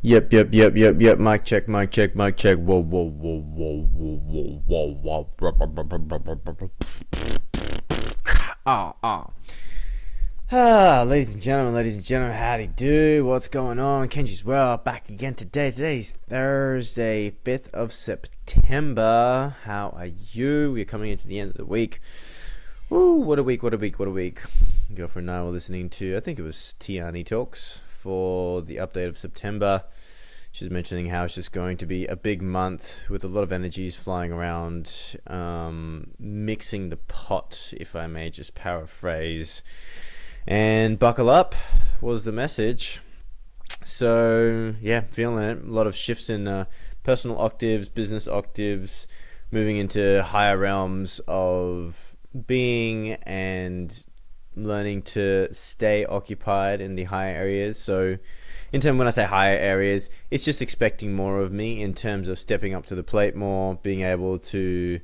Yep. Mic check, mic check, mic check. Whoa. Ladies and gentlemen, howdy do? What's going on? Kenji's well, back again today. Today's Thursday, 5th of September. How are you? We're coming into the end of the week. Woo, what a week. Girlfriend and I were listening to, I think it was Tiani Talks for the update of September. She's mentioning how it's just going to be a big month with a lot of energies flying around, mixing the pot, if I may just paraphrase. And buckle up was the message. So, yeah, feeling it. A lot of shifts in personal octaves, business octaves, moving into higher realms of being and learning to stay occupied in the higher areas. So when I say higher areas, it's just expecting more of me in terms of stepping up to the plate more, being able to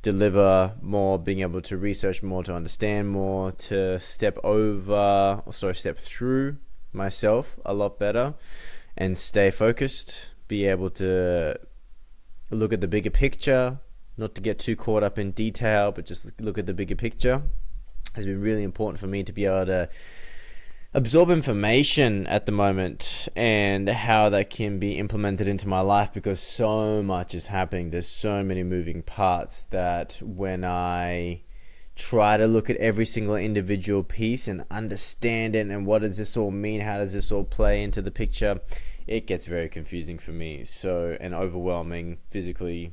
deliver more, being able to research more, to understand more, to step through myself a lot better and stay focused, be able to look at the bigger picture, not to get too caught up in detail, but just look at the bigger picture. Has been really important for me to be able to absorb information at the moment and how that can be implemented into my life, because so much is happening. There's so many moving parts that when I try to look at every single individual piece and understand it and what does this all mean, how does this all play into the picture, it gets very confusing for me. So, and overwhelming physically,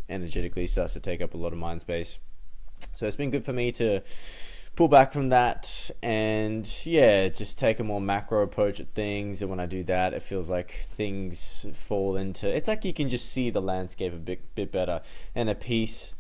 energetically, starts to take up a lot of mind space. So it's been good for me to pull back from that and just take a more macro approach at things. And when I do that, it feels like things fall into, it's like you can just see the landscape a bit better. And a piece,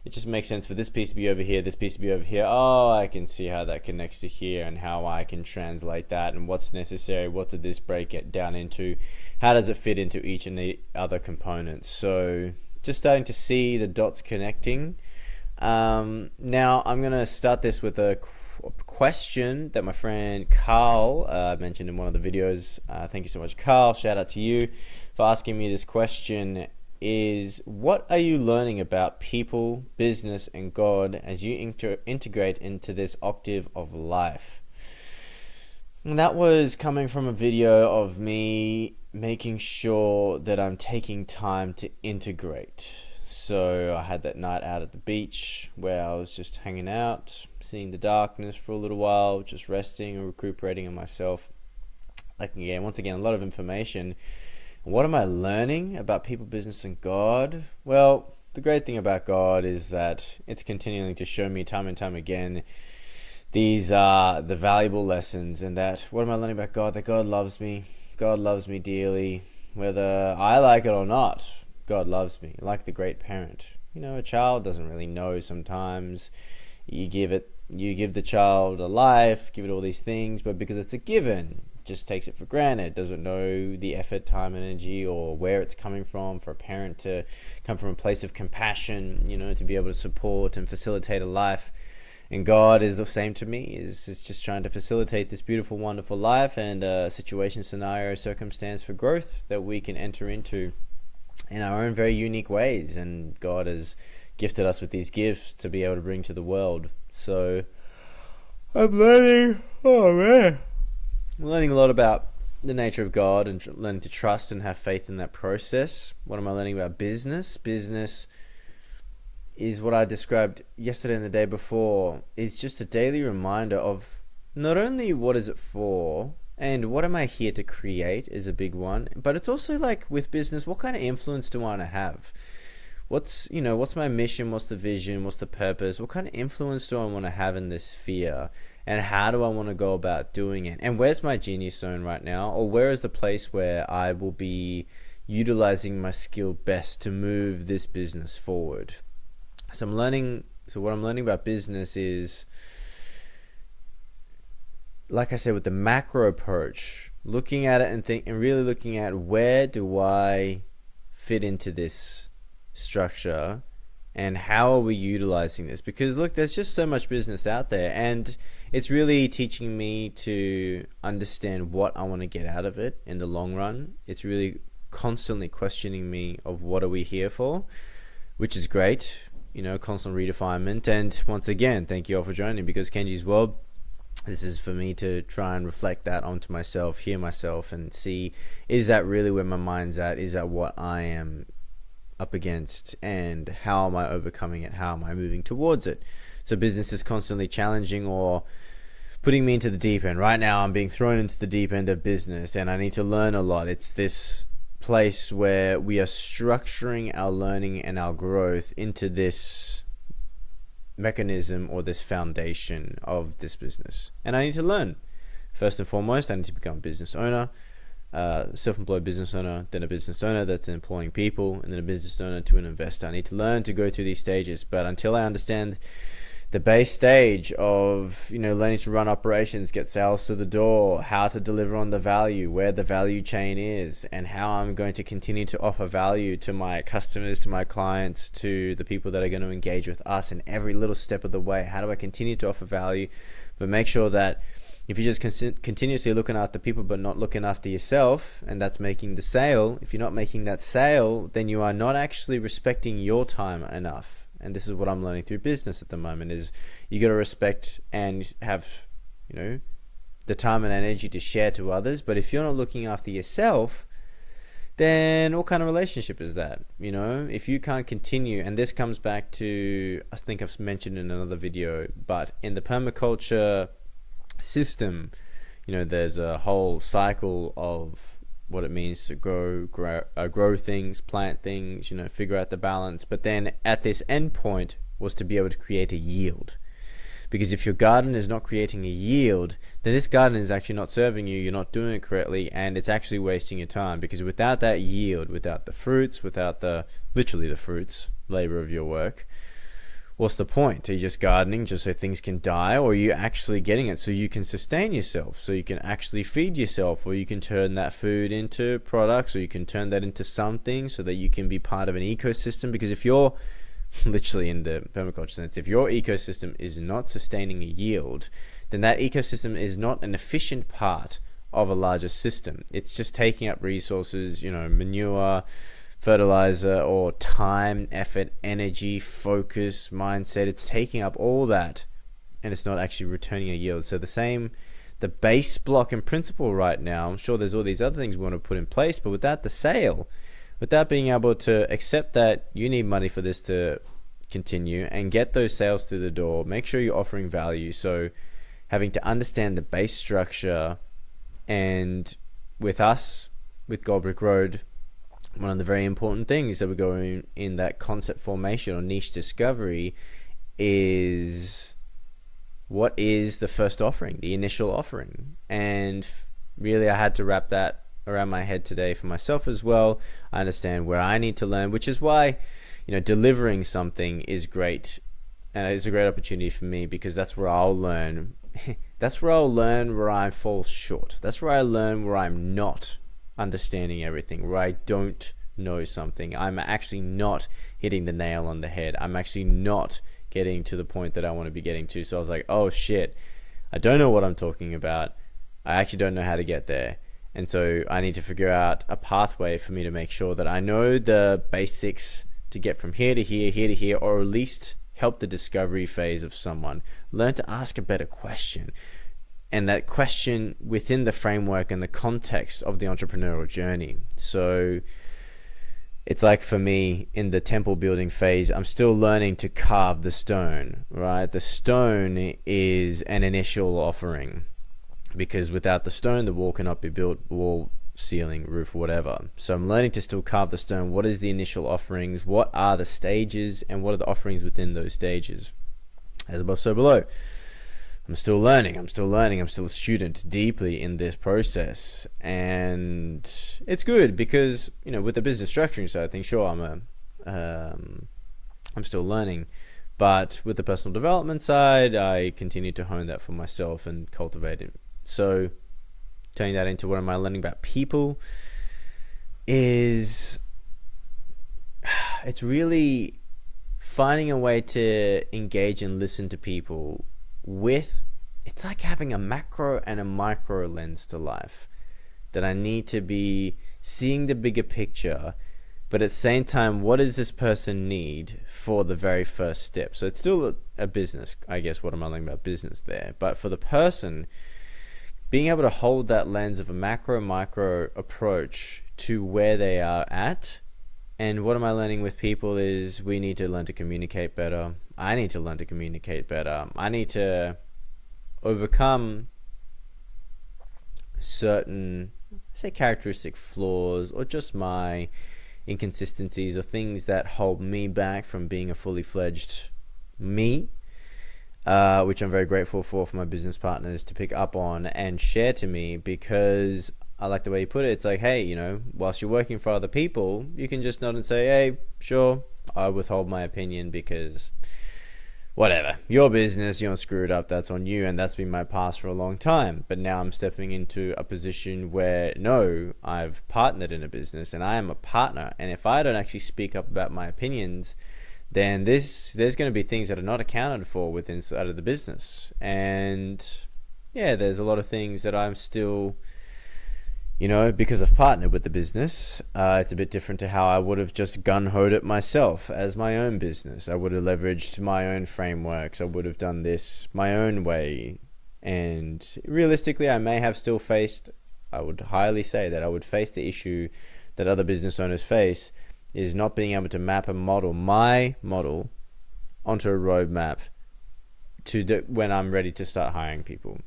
it just makes sense for this piece to be over here, this piece to be over here. Oh, I can see how that connects to here and how I can translate that and what's necessary. What did this break it down into? How does it fit into each and the other components? So just starting to see the dots connecting. Now I'm going to start this with a question that my friend Carl mentioned in one of the videos. Thank you so much, Carl. Shout out to you for asking me this question. Is what are you learning about people, business, and God as you integrate into this octave of life? And that was coming from a video of me making sure that I'm taking time to integrate. So I had that night out at the beach where I was just hanging out, seeing the darkness for a little while, just resting and recuperating on myself. Once again, a lot of information. What am I learning about people, business, and God? Well, the great thing about God is that it's continuing to show me time and time again these are the valuable lessons. And that, what am I learning about God? That God loves me. God loves me dearly, whether I like it or not. God loves me, like the great parent. You know, a child doesn't really know sometimes. You give the child a life, give it all these things, but because it's a given, just takes it for granted, doesn't know the effort, time, energy, or where it's coming from. For a parent to come from a place of compassion, to be able to support and facilitate a life. And God is the same to me, is just trying to facilitate this beautiful, wonderful life and a situation, scenario, circumstance for growth that we can enter into in our own very unique ways. And God has gifted us with these gifts to be able to bring to the world. So I'm learning a lot about the nature of God and learning to trust and have faith in that process. What am I learning about business? Business is what I described yesterday and the day before. It's just a daily reminder of not only what is it for, and what am I here to create is a big one. But it's also like with business, what kind of influence do I want to have? What's my mission? What's the vision? What's the purpose? What kind of influence do I want to have in this sphere? And how do I want to go about doing it? And where's my genius zone right now? Or where is the place where I will be utilizing my skill best to move this business forward? So what I'm learning about business is, like I said, with the macro approach, looking at it and really looking at where do I fit into this structure and how are we utilizing this? Because look, there's just so much business out there, and it's really teaching me to understand what I want to get out of it in the long run. It's really constantly questioning me of what are we here for, which is great, constant redefinement. And once again, thank you all for joining, because Kenji's World, this is for me to try and reflect that onto myself, hear myself, and see, is that really where my mind's at? Is that what I am up against? And how am I overcoming it? How am I moving towards it? So business is constantly challenging or putting me into the deep end. Right now, I'm being thrown into the deep end of business, and I need to learn a lot. It's this place where we are structuring our learning and our growth into this mechanism or this foundation of this business, and I need to learn. First and foremost, I need to become a business owner, self-employed business owner, then a business owner that's employing people, and then a business owner to an investor. I need to learn to go through these stages, but until I understand the base stage of learning to run operations, get sales to the door, how to deliver on the value, where the value chain is, and how I'm going to continue to offer value to my customers, to my clients, to the people that are going to engage with us in every little step of the way. How do I continue to offer value, but make sure that if you're just continuously looking after people but not looking after yourself, and that's making the sale, if you're not making that sale, then you are not actually respecting your time enough. And this is what I'm learning through business at the moment, is you got to respect and have, the time and energy to share to others. But if you're not looking after yourself, then what kind of relationship is that? If you can't continue, and this comes back to, I think I've mentioned in another video, but in the permaculture system, there's a whole cycle of what it means to grow things, plant things, figure out the balance. But then at this end point was to be able to create a yield. Because if your garden is not creating a yield, then this garden is actually not serving you, you're not doing it correctly, and it's actually wasting your time. Because without that yield, without the fruits, without literally the fruits, labor of your work, what's the point? Are you just gardening just so things can die, or are you actually getting it so you can sustain yourself, so you can actually feed yourself, or you can turn that food into products, or you can turn that into something so that you can be part of an ecosystem? Because if you're literally, in the permaculture sense, if your ecosystem is not sustaining a yield, then that ecosystem is not an efficient part of a larger system. It's just taking up resources, manure, fertilizer, or time, effort, energy, focus, mindset. It's taking up all that, and it's not actually returning a yield. So the base block and principle right now, I'm sure there's all these other things we want to put in place, but without the sale, without being able to accept that you need money for this to continue and get those sales through the door, make sure you're offering value. So having to understand the base structure, and with us, with Goldbrick Road, one of the very important things that we're going in that concept formation or niche discovery is, what is the first offering, the initial offering? And really, I had to wrap that around my head today for myself as well. I understand where I need to learn, which is why, delivering something is great. And it's a great opportunity for me, because that's where I'll learn. That's where I'll learn where I fall short. That's where I learn where I'm not understanding everything, where I don't know something. I'm actually not hitting the nail on the head. I'm actually not getting to the point that I want to be getting to. So I was like, oh shit, I don't know what I'm talking about. I actually don't know how to get there. And so I need to figure out a pathway for me to make sure that I know the basics to get from here to here, here to here, or at least help the discovery phase of someone. Learn to ask a better question. And that question within the framework and the context of the entrepreneurial journey. So it's like, for me, in the temple building phase, I'm still learning to carve the stone, right? The stone is an initial offering, because without the stone, the wall cannot be built, wall, ceiling, roof, whatever. So I'm learning to still carve the stone. What is the initial offerings? What are the stages? And what are the offerings within those stages? As above, so below. I'm still learning. I'm still a student deeply in this process. And it's good because, with the business structuring side of things, sure, I'm still learning. But with the personal development side, I continue to hone that for myself and cultivate it. So turning that into what am I learning about people is, it's really finding a way to engage and listen to people with it's like having a macro and a micro lens to life, that I need to be seeing the bigger picture, but at the same time, what does this person need for the very first step? So it's still a business, I guess, what I'm learning about business there. But for the person, being able to hold that lens of a macro micro approach to where they are at. And what am I learning with people is we need to learn to communicate better. I need to learn to communicate better. I need to overcome certain, say, characteristic flaws, or just my inconsistencies, or things that hold me back from being a fully fledged me, which I'm very grateful for my business partners to pick up on and share to me, because I like the way you put it. It's like, hey, whilst you're working for other people, you can just nod and say, hey, sure, I withhold my opinion because whatever, your business, you don't screw it up, that's on you. And that's been my past for a long time. But now I'm stepping into a position where, no, I've partnered in a business and I am a partner. And if I don't actually speak up about my opinions, then there's going to be things that are not accounted for within inside of the business. And yeah, there's a lot of things that I'm still, because I've partnered with the business, it's a bit different to how I would have just gun-hoed it myself as my own business. I would have leveraged my own frameworks. I would have done this my own way. And realistically, I may have still faced, I would highly say that I would face the issue that other business owners face, is not being able to map my model onto a roadmap when I'm ready to start hiring people.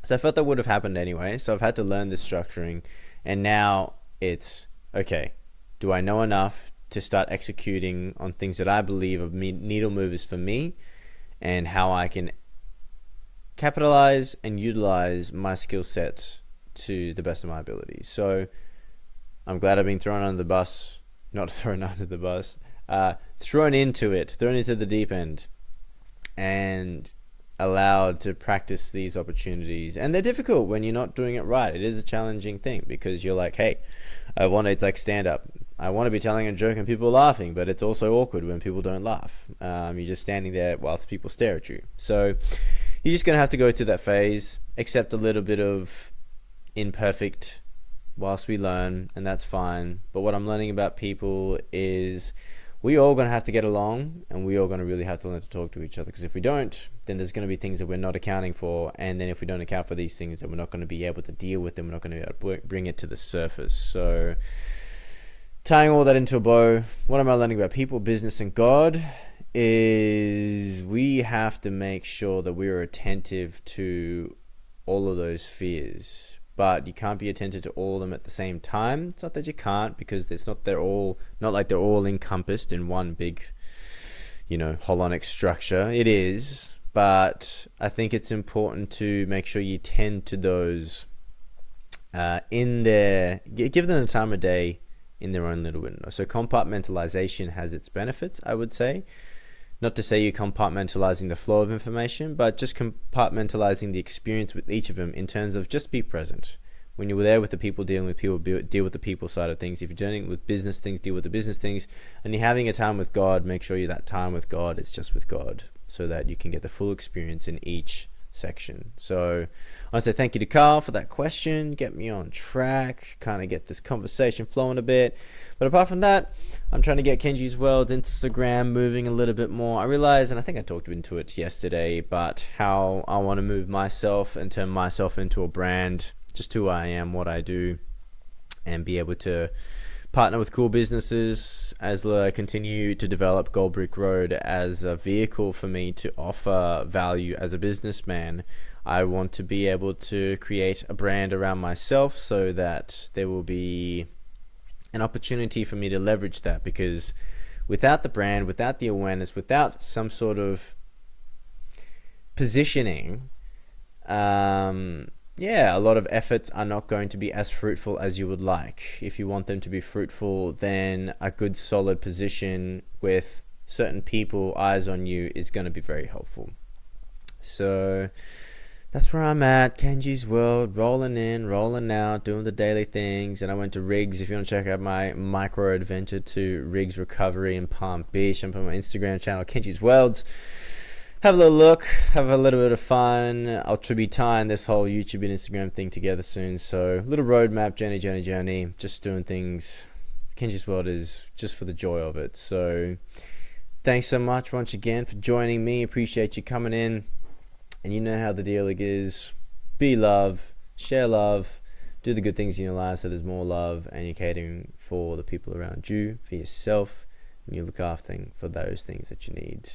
So I felt that would have happened anyway. So I've had to learn this structuring. And now it's, okay, do I know enough to start executing on things that I believe are needle movers for me, and how I can capitalize and utilize my skill sets to the best of my abilities. So I'm glad I've been thrown under the bus, not thrown under the bus, thrown into the deep end, and allowed to practice these opportunities. And they're difficult when you're not doing it right. It is a challenging thing, because you're like, hey, it's like stand up. I want to be telling a joke and people are laughing, but it's also awkward when people don't laugh. You're just standing there whilst people stare at you. So you're just going to have to go through that phase, accept a little bit of imperfect whilst we learn, and that's fine. But what I'm learning about people is we all going to have to get along, and we all going to really have to learn to talk to each other, because if we don't, then there's going to be things that we're not accounting for. And then if we don't account for these things, then we're not going to be able to deal with them. We're not going to be able to bring it to the surface. So tying all that into a bow, what am I learning about people, business, and God is we have to make sure that we're attentive to all of those fears. But you can't be attentive to all of them at the same time. It's not that you can't, because not like they're all encompassed in one big, holonic structure. It is, but I think it's important to make sure you tend to those give them the time of day in their own little window. So compartmentalization has its benefits, I would say. Not to say you're compartmentalizing the flow of information, but just compartmentalizing the experience with each of them in terms of just be present. When you're there with the people, dealing with people, deal with the people side of things. If you're dealing with business things, deal with the business things. And you're having a time with God, make sure that time with God is just with God, so that you can get the full experience in each section. So I want to say thank you to Carl for that question. Get me on track, kind of get this conversation flowing a bit. But apart from that, I'm trying to get Kenji's World's Instagram moving a little bit more. I realize, and I think I talked into it yesterday, but how I want to move myself and turn myself into a brand, just who I am, what I do, and be able to partner with cool businesses as I continue to develop Gold Brick Road as a vehicle for me to offer value as a businessman. I want to be able to create a brand around myself, so that there will be an opportunity for me to leverage that, because without the brand, without the awareness, without some sort of positioning, a lot of efforts are not going to be as fruitful as you would like. If you want them to be fruitful, then a good solid position with certain people, eyes on you, is going to be very helpful. So that's where I'm at. Kenji's World, rolling in, rolling out, doing the daily things. And I went to Riggs. If you want to check out my micro adventure to Riggs Recovery in Palm Beach, I'm on my Instagram channel, Kenji's Worlds. have a little look, have a little bit of fun. I'll be tying this whole YouTube and Instagram thing together soon. So little roadmap, journey. Just doing things. Kenji's World is just for the joy of it. So thanks so much once again for joining me. Appreciate you coming in. And you know how the deal is. Be love, share love, do the good things in your life so there's more love, and you're catering for the people around you, for yourself, and you look after for those things that you need.